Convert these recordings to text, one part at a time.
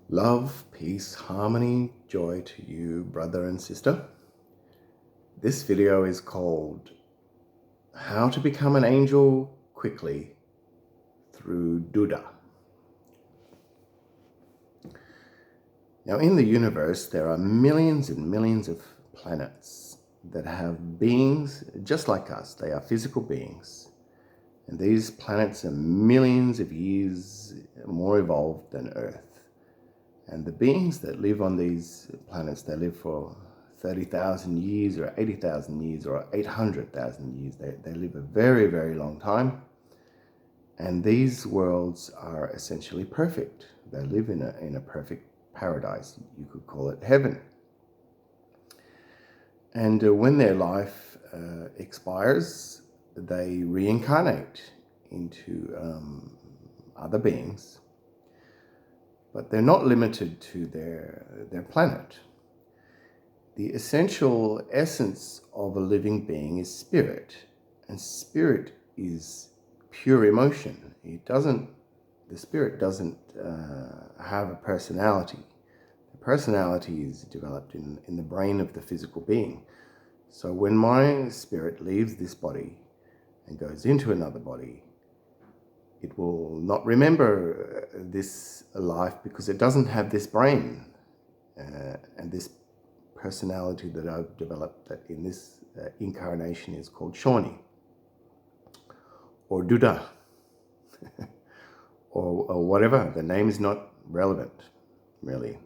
Love, peace, harmony, joy to you, brother and sister. This video is called How to Become an Angel Quickly through Duddha. Now, in the universe, there are millions and millions of planets that have beings just like us. They are physical beings. And these planets are millions of years more evolved than Earth. And the beings that live on these planets, they live for 30,000 years or 80,000 years or 800,000 years. They live a very, very long time. And these worlds are essentially perfect. They live in a perfect paradise. You could call it heaven. And when their life expires, they reincarnate into other beings. But they're not limited to their planet. The essential essence of a living being is spirit, and spirit is pure emotion. The spirit doesn't have a personality. The personality is developed in the brain of the physical being. So when my spirit leaves this body and goes into another body, it will not remember this life because it doesn't have this brain and this personality that I've developed that in this incarnation is called Shawnee or Duddha or whatever. The name is not relevant, really.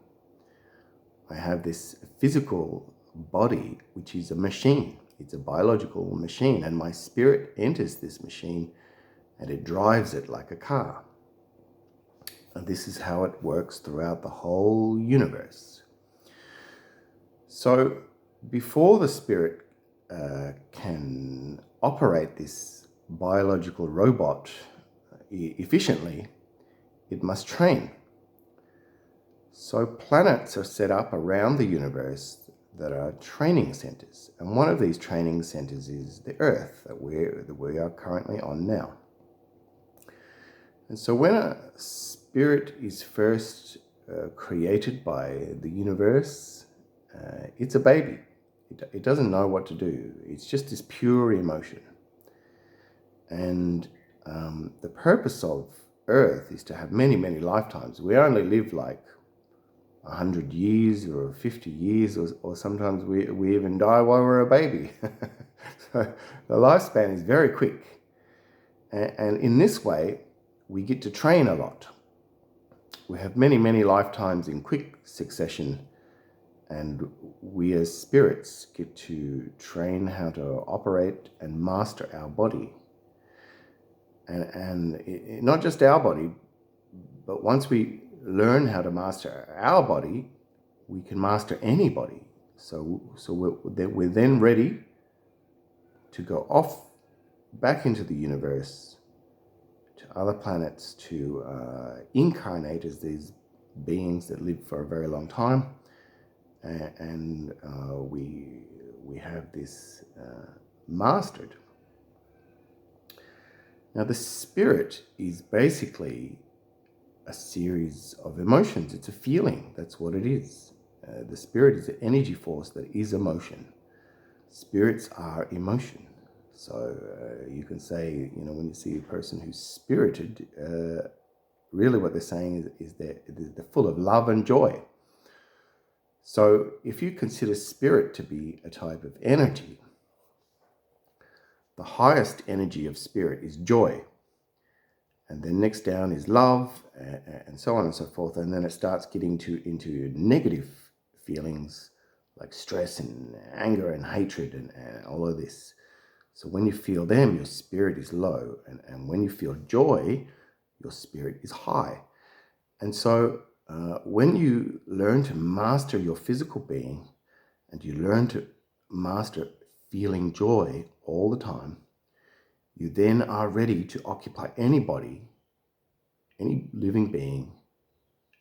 I have this physical body, which is a machine. It's a biological machine, and my spirit enters this machine and it drives it like a car. And this is how it works throughout the whole universe. So before the spirit can operate this biological robot efficiently, it must train. So planets are set up around the universe that are training centers. And one of these training centers is the Earth that we are currently on now. And so when a spirit is first created by the universe, it's a baby. It doesn't know what to do. It's just this pure emotion. And the purpose of Earth is to have many, many lifetimes. We only live like 100 years or 50 years, or sometimes we even die while we're a baby. So the lifespan is very quick. And in this way, we get to train a lot. We have many, many lifetimes in quick succession, and we as spirits get to train how to operate and master our body. And not just our body, but once we learn how to master our body, we can master anybody. So we're then ready to go off back into the universe, to other planets, to incarnate as these beings that live for a very long time, and we have this mastered. Now the spirit is basically a series of emotions. It's a feeling. That's what it is. The spirit is an energy force that is emotion. Spirits are emotion. So you can say, when you see a person who's spirited, really what they're saying is that they're full of love and joy. So if you consider spirit to be a type of energy, the highest energy of spirit is joy. And then next down is love, and so on and so forth. And then it starts getting into negative feelings like stress and anger and hatred and all of this. So when you feel them, your spirit is low. And when you feel joy, your spirit is high. And so when you learn to master your physical being, and you learn to master feeling joy all the time, you then are ready to occupy anybody, any living being,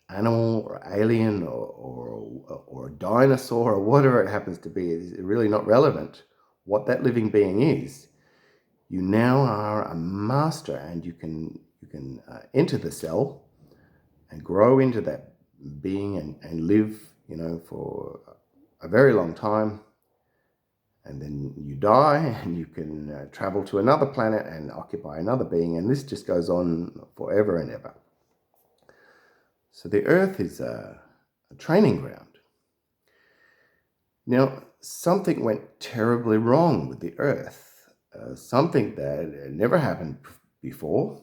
animal or alien or a dinosaur or whatever it happens to be. It's really not relevant what that living being is. You now are a master, and you can enter the cell and grow into that being and live, for a very long time. And then you die and you can travel to another planet and occupy another being. And this just goes on forever and ever. So the earth is a training ground. Now, something went terribly wrong with the earth. Something that never happened before.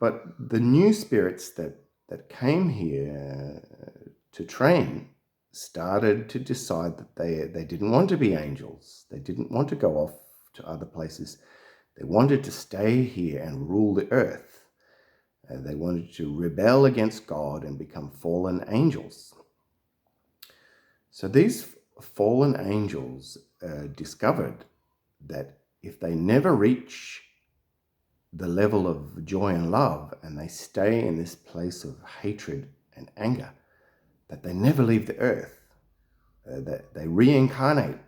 But the new spirits that came here to train started to decide that they didn't want to be angels. They didn't want to go off to other places. They wanted to stay here and rule the earth. They wanted to rebel against God and become fallen angels. So these fallen angels discovered that if they never reach the level of joy and love and they stay in this place of hatred and anger, that they never leave the earth, that they reincarnate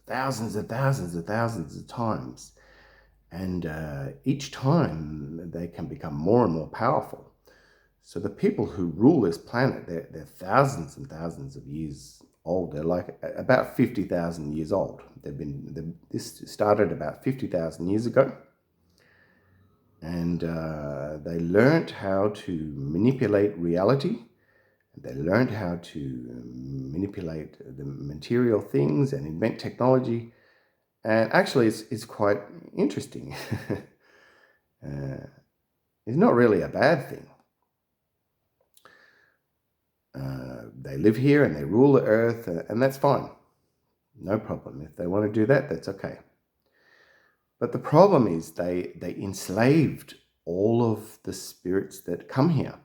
thousands and thousands and thousands of times. And each time they can become more and more powerful. So the people who rule this planet, they're thousands and thousands of years old. They're like about 50,000 years old. This started about 50,000 years ago. And they learned how to manipulate reality. They learned how to manipulate the material things and invent technology. And actually, it's quite interesting. It's not really a bad thing. They live here and they rule the earth, and that's fine. No problem. If they want to do that, that's okay. But the problem is they enslaved all of the spirits that come here.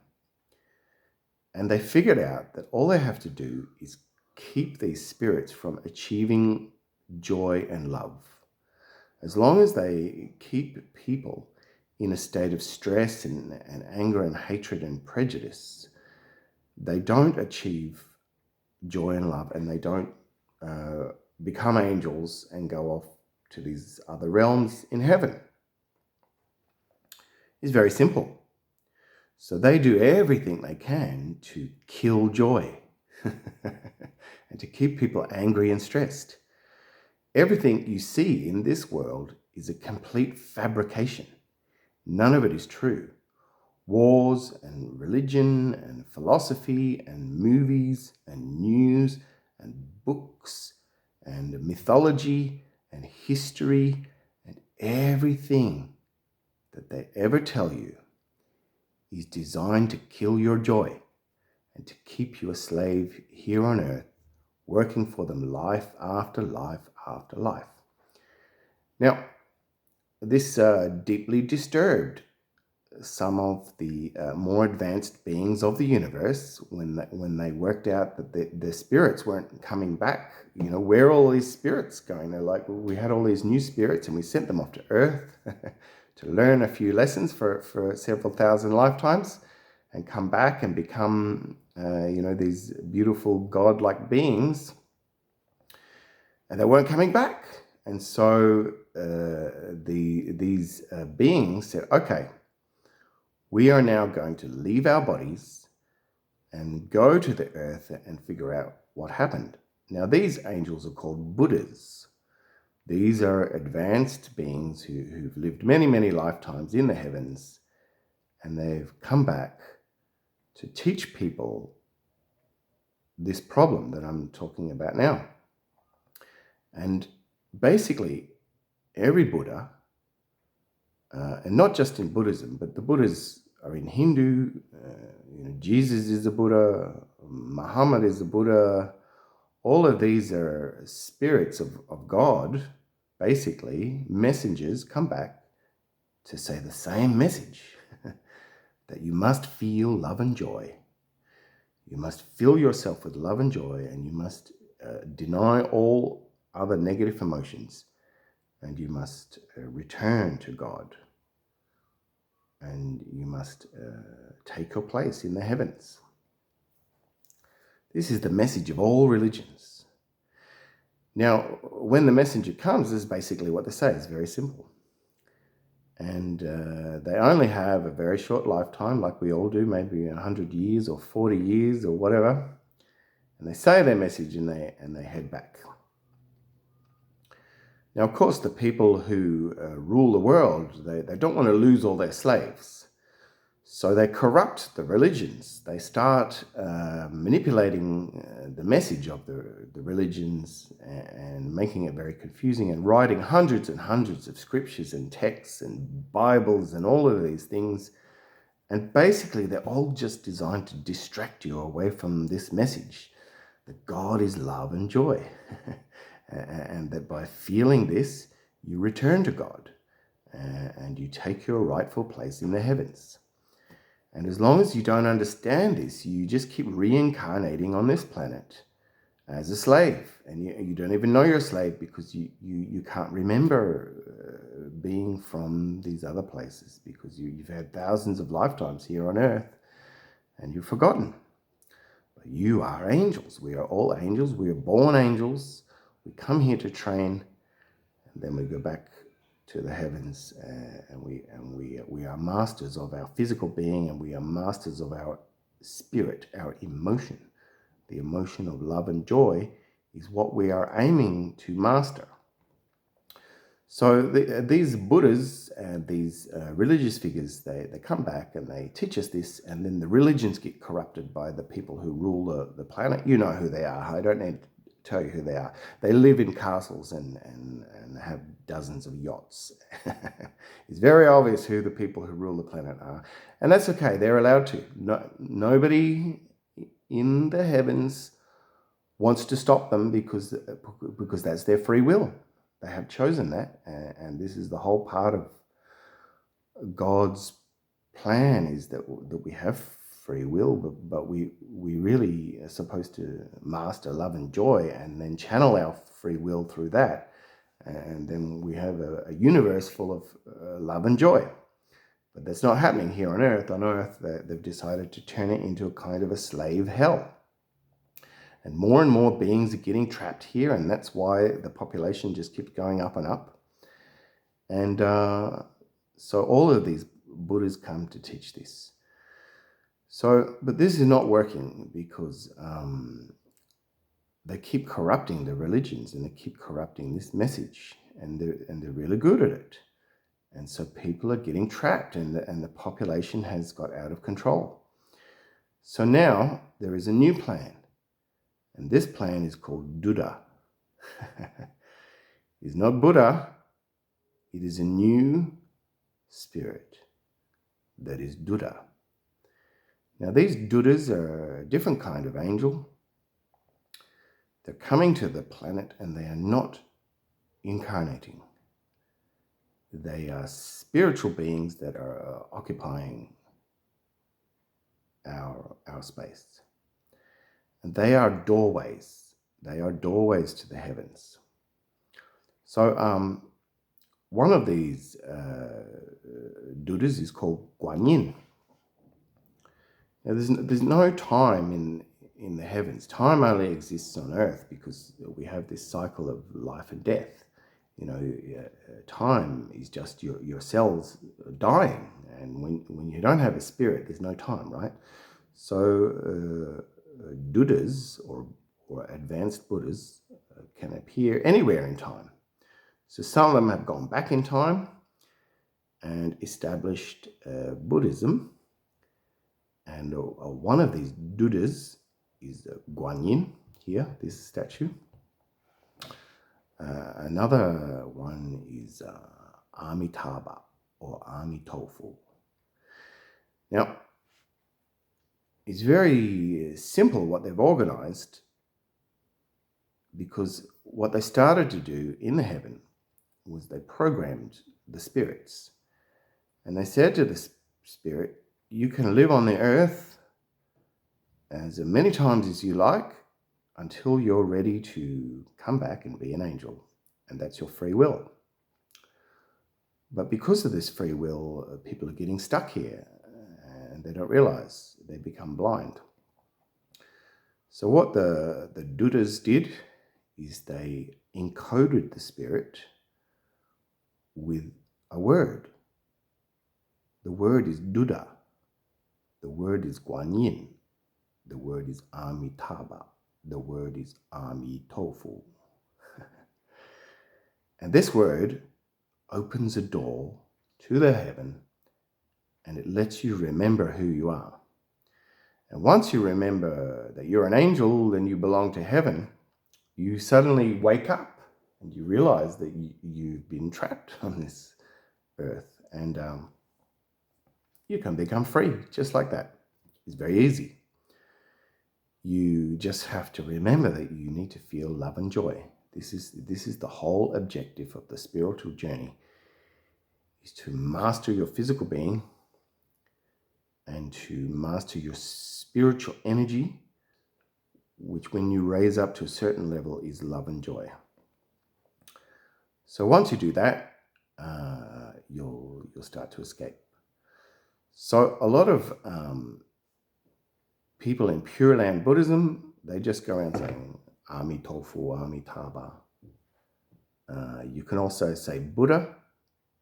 And they figured out that all they have to do is keep these spirits from achieving joy and love. As long as they keep people in a state of stress and anger and hatred and prejudice, they don't achieve joy and love, and they don't become angels and go off to these other realms in heaven. It's very simple. So they do everything they can to kill joy and to keep people angry and stressed. Everything you see in this world is a complete fabrication. None of it is true. Wars and religion and philosophy and movies and news and books and mythology and history and everything that they ever tell you is designed to kill your joy and to keep you a slave here on earth, working for them life after life after life. Now, this deeply disturbed some of the more advanced beings of the universe when they worked out that the spirits weren't coming back. Where are all these spirits going? They're like, well, we had all these new spirits and we sent them off to Earth to learn a few lessons for several thousand lifetimes and come back and become, these beautiful godlike beings. And they weren't coming back. And so these beings said, okay, we are now going to leave our bodies and go to the earth and figure out what happened. Now, these angels are called Buddhas. These are advanced beings who've lived many, many lifetimes in the heavens, and they've come back to teach people this problem that I'm talking about now. And basically, every Buddha, and not just in Buddhism, but the Buddhas are in Hindu. Jesus is a Buddha, Muhammad is a Buddha. All of these are spirits of God, basically, messengers come back to say the same message, that you must feel love and joy. You must fill yourself with love and joy, and you must deny all other negative emotions, and you must return to God, and you must take your place in the heavens. This is the message of all religions. Now, when the messenger comes, this is basically what they say. It's very simple. And they only have a very short lifetime, like we all do, maybe 100 years or 40 years or whatever. And they say their message and they head back. Now, of course, the people who rule the world, they don't want to lose all their slaves. So they corrupt the religions. They start manipulating the message of the religions and making it very confusing and writing hundreds and hundreds of scriptures and texts and Bibles and all of these things. And basically, they're all just designed to distract you away from this message that God is love and joy. And that by feeling this, you return to God and you take your rightful place in the heavens. And as long as you don't understand this, you just keep reincarnating on this planet as a slave. And you don't even know you're a slave because you can't remember being from these other places because you've had thousands of lifetimes here on earth and you've forgotten. But you are angels. We are all angels. We are born angels. We come here to train and then we go back to the heavens, and we are masters of our physical being, and we are masters of our spirit, our emotion. The emotion of love and joy is what we are aiming to master. So these Buddhas and these religious figures, they come back and they teach us this, and then the religions get corrupted by the people who rule the planet. You know who they are. I don't need to tell you who they are. They live in castles and have dozens of yachts. It's very obvious who the people who rule the planet are. And that's okay. They're allowed to. Nobody in the heavens wants to stop them because that's their free will. They have chosen that. And this is the whole part of God's plan, is that we have free will, but we really are supposed to master love and joy and then channel our free will through that. And then we have a universe full of love and joy. But that's not happening here on Earth. On Earth, they've decided to turn it into a kind of a slave hell. And more beings are getting trapped here, and that's why the population just keeps going up and up. And so all of these Buddhas come to teach this. So, but this is not working because they keep corrupting the religions and they keep corrupting this message, and they're really good at it. And so people are getting trapped, and the population has got out of control. So now there is a new plan, and this plan is called Duddha. It's not Buddha. It is a new spirit that is Duddha. Now these Duddhas are a different kind of angel. They're coming to the planet and they are not incarnating. They are spiritual beings that are occupying our space. And they are doorways. They are doorways to the heavens. So one of these Duddhas is called Guanyin. Now, there's no time in the heavens. Time only exists on Earth because we have this cycle of life and death. You know, time is just your cells dying, and when you don't have a spirit, there's no time, right? So Duddhas or advanced Buddhas can appear anywhere in time. So some of them have gone back in time and established Buddhism. And one of these Duddhas is Guanyin, here, this statue. Another one is Amitabha or Amitofu. Now, it's very simple what they've organized, because what they started to do in the heaven was they programmed the spirits. And they said to the spirit, you can live on the earth as many times as you like until you're ready to come back and be an angel. And that's your free will. But because of this free will, people are getting stuck here and they don't realize. They become blind. So what the Duddhas did is they encoded the spirit with a word. The word is Duddha. The word is Guanyin. The word is Amitabha. The word is Amitofu. And this word opens a door to the heaven, and it lets you remember who you are. And once you remember that you're an angel and you belong to heaven, you suddenly wake up and you realize that you've been trapped on this earth, and you can become free just like that. It's very easy. You just have to remember that you need to feel love and joy. This is the whole objective of the spiritual journey, is to master your physical being and to master your spiritual energy, which when you raise up to a certain level is love and joy. So once you do that, you'll start to escape. So a lot of people in Pure Land Buddhism, they just go around saying Amitofu, Amitabha. You can also say Buddha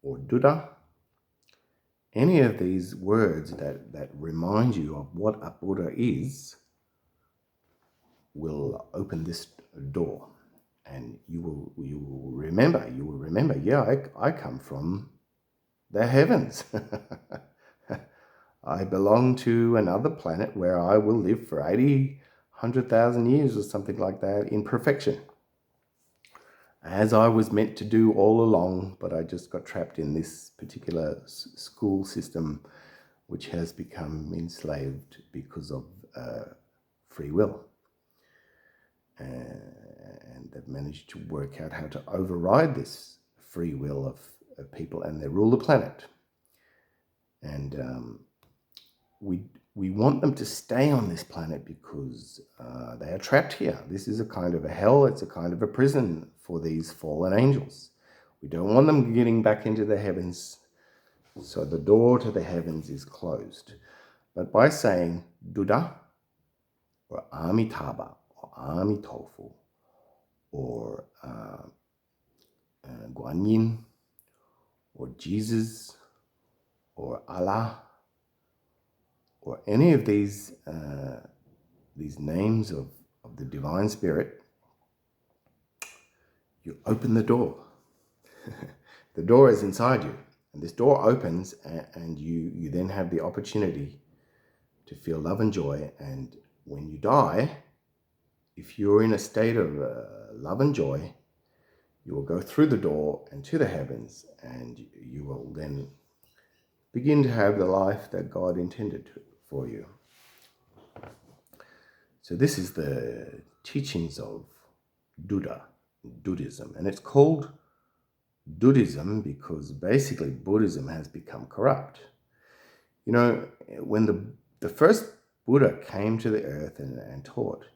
or Duddha. Any of these words that remind you of what a Buddha is will open this door, and you will remember. Yeah, I come from the heavens. I belong to another planet where I will live for 80, 100,000 years or something like that in perfection, as I was meant to do all along, but I just got trapped in this particular school system, which has become enslaved because of free will. And they've managed to work out how to override this free will of people, and they rule the planet. And we want them to stay on this planet because they are trapped here. This is a kind of a hell. It's a kind of a prison for these fallen angels. We don't want them getting back into the heavens, so the door to the heavens is closed. But by saying Duddha or Amitabha or Amitofu or Guanyin or Jesus or Allah or any of these names of the Divine Spirit, you open the door. The door is inside you, and this door opens, and you then have the opportunity to feel love and joy. And when you die, if you're in a state of love and joy, you will go through the door and to the heavens, and you will then begin to have the life that God intended for you. So this is the teachings of Buddhism, and it's called Buddhism because basically Buddhism has become corrupt. You know, when the first Buddha came to the earth and taught,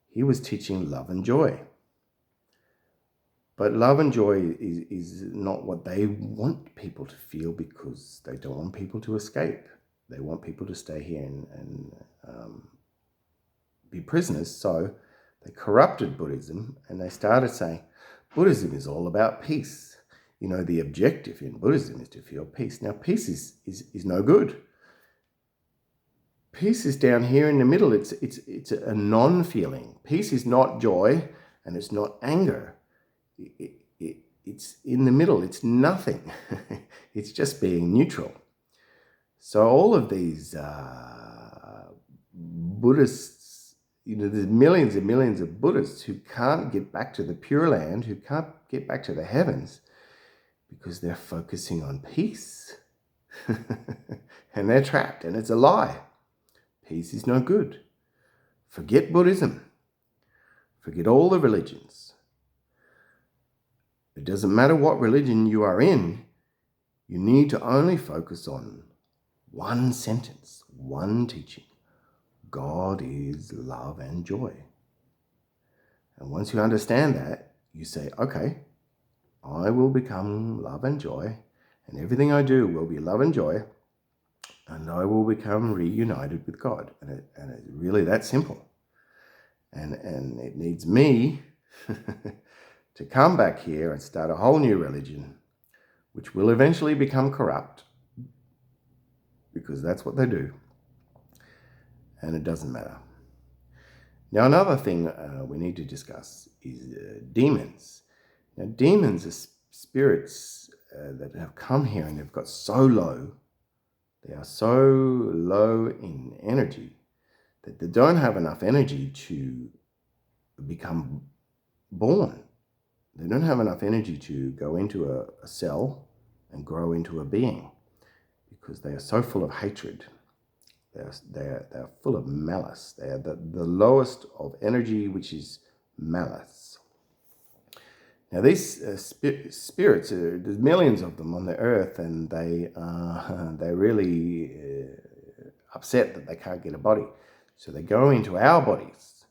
he was teaching love and joy. But love and joy is not what they want people to feel, because they don't want people to escape. They want people to stay here and be prisoners. So they corrupted Buddhism, and they started saying, Buddhism is all about peace. You know, the objective in Buddhism is to feel peace. Now, peace is no good. Peace is down here in the middle. It's a non-feeling. Peace is not joy, and it's not anger. It's in the middle. It's nothing. It's just being neutral. So all of these Buddhists, you know, there's millions and millions of Buddhists who can't get back to the Pure Land, who can't get back to the heavens, because they're focusing on peace. And they're trapped, and it's a lie. Peace is no good. Forget Buddhism. Forget all the religions. It doesn't matter what religion you are in, you need to only focus on one sentence, one teaching. God is love and joy. And once you understand that, you say, okay, I will become love and joy, and everything I do will be love and joy, and I will become reunited with God. And it's really that simple. And it needs me to come back here and start a whole new religion, which will eventually become corrupt. because that's what they do, and it doesn't matter. Now, another thing we need to discuss is demons. Now, demons are spirits that have come here and they've got so low, they are so low in energy that they don't have enough energy to become born. They don't have enough energy to go into a cell and grow into a being because they are so full of hatred. They're full of malice. They are the lowest of energy, which is malice. Now, these spirits, there's millions of them on the earth, and they're really upset that they can't get a body. So they go into our bodies.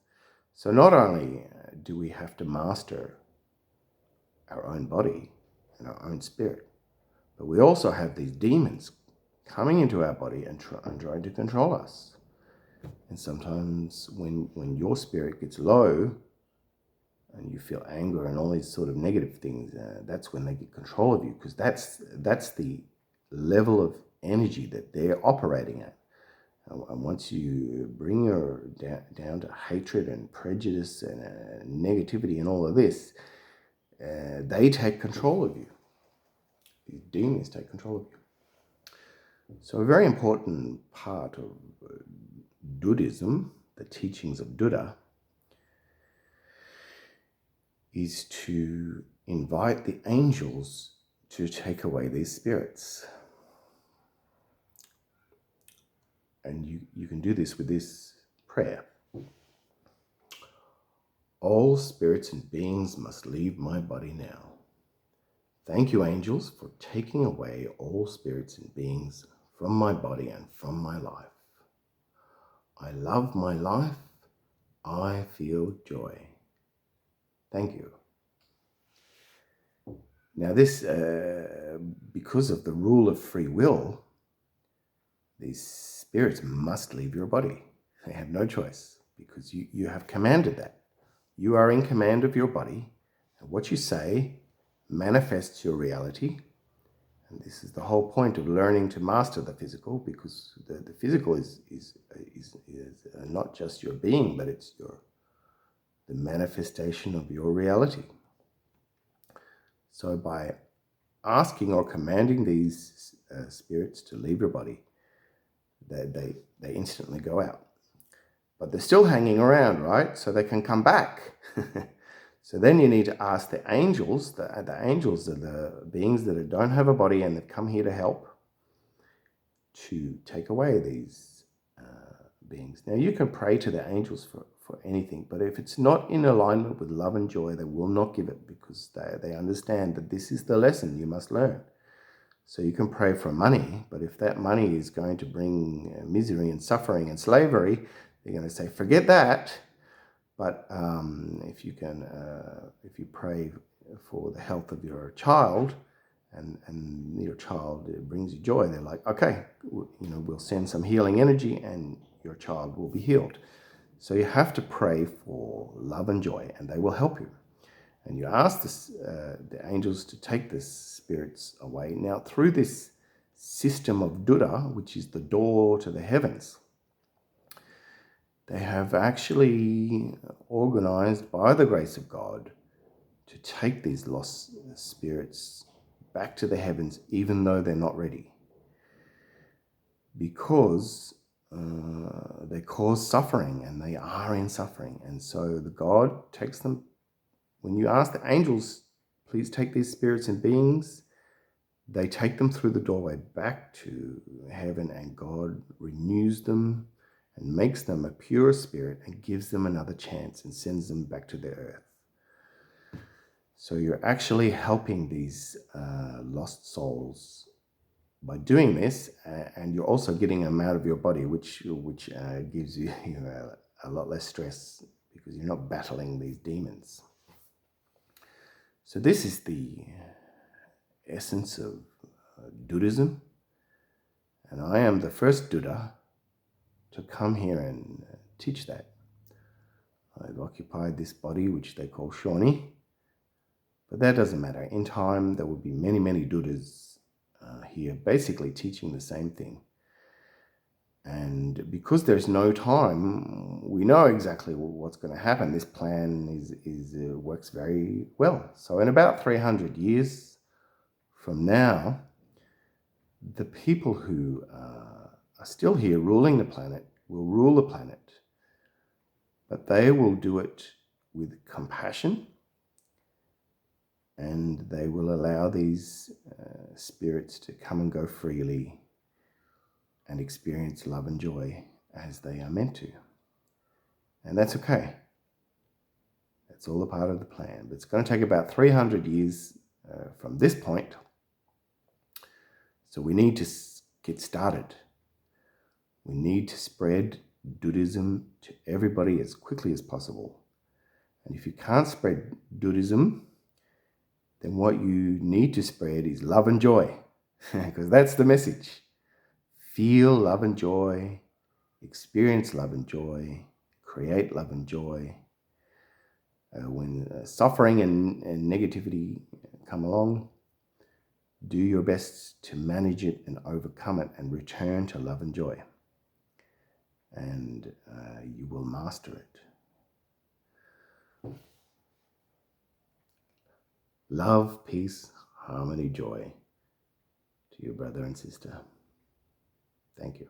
So not only do we have to master our own body and our own spirit, but we also have these demons coming into our body and trying to control us. And sometimes when your spirit gets low and you feel anger and all these sort of negative things, that's when they get control of you, because that's the level of energy that they're operating at. And once you bring your down to hatred and prejudice and negativity and all of this, they take control of you. These demons take control of you. So a very important part of Buddhism, the teachings of Duddha, is to invite the angels to take away these spirits. And you can do this with this prayer. All spirits and beings must leave my body now. Thank you, angels, for taking away all spirits and beings from my body and from my life. I love my life. I feel joy. Thank you. Now this, because of the rule of free will, these spirits must leave your body. They have no choice because you have commanded that. You are in command of your body, and what you say manifests your reality. And this is the whole point of learning to master the physical, because the physical is not just your being, but it's the manifestation of your reality. So by asking or commanding these spirits to leave your body, they instantly go out. But they're still hanging around, right? So they can come back. So then you need to ask the angels. The angels are the beings that don't have a body and that come here to help to take away these beings. Now you can pray to the angels for anything, but if it's not in alignment with love and joy, they will not give it, because they understand that this is the lesson you must learn. So you can pray for money, but if that money is going to bring misery and suffering and slavery, they're going to say, forget that. But if you pray for the health of your child, and your child brings you joy, they're like, okay, we'll send some healing energy, and your child will be healed. So you have to pray for love and joy, and they will help you. And you ask the angels to take the spirits away. Now, through this system of Duddha, which is the door to the heavens, they have actually organized, by the grace of God, to take these lost spirits back to the heavens, even though they're not ready. Because they cause suffering, and they are in suffering. And so the God takes them. When you ask the angels, please take these spirits and beings, they take them through the doorway back to heaven, and God renews them and makes them a pure spirit and gives them another chance and sends them back to the earth. So you're actually helping these lost souls by doing this, and you're also getting them out of your body, which gives you a lot less stress, because you're not battling these demons. So this is the essence of Buddhism, and I am the first Duddha to come here and teach that. I've occupied this body, which they call Shawnee, but that doesn't matter. In time, there will be many, many Buddhas here basically teaching the same thing. And because there's no time, we know exactly what's going to happen. This plan works very well. So in about 300 years from now, the people who are still here ruling the planet will rule the planet, but they will do it with compassion, and they will allow these spirits to come and go freely and experience love and joy as they are meant to. And that's okay. That's all a part of the plan. But it's going to take about 300 years from this point. So we need to get started. We need to spread Buddhism to everybody as quickly as possible. And if you can't spread Buddhism, then what you need to spread is love and joy, because that's the message. Feel love and joy, experience love and joy, create love and joy. When suffering and negativity come along, do your best to manage it and overcome it and return to love and joy. And you will master it. Love, peace, harmony, joy to your brother and sister. Thank you.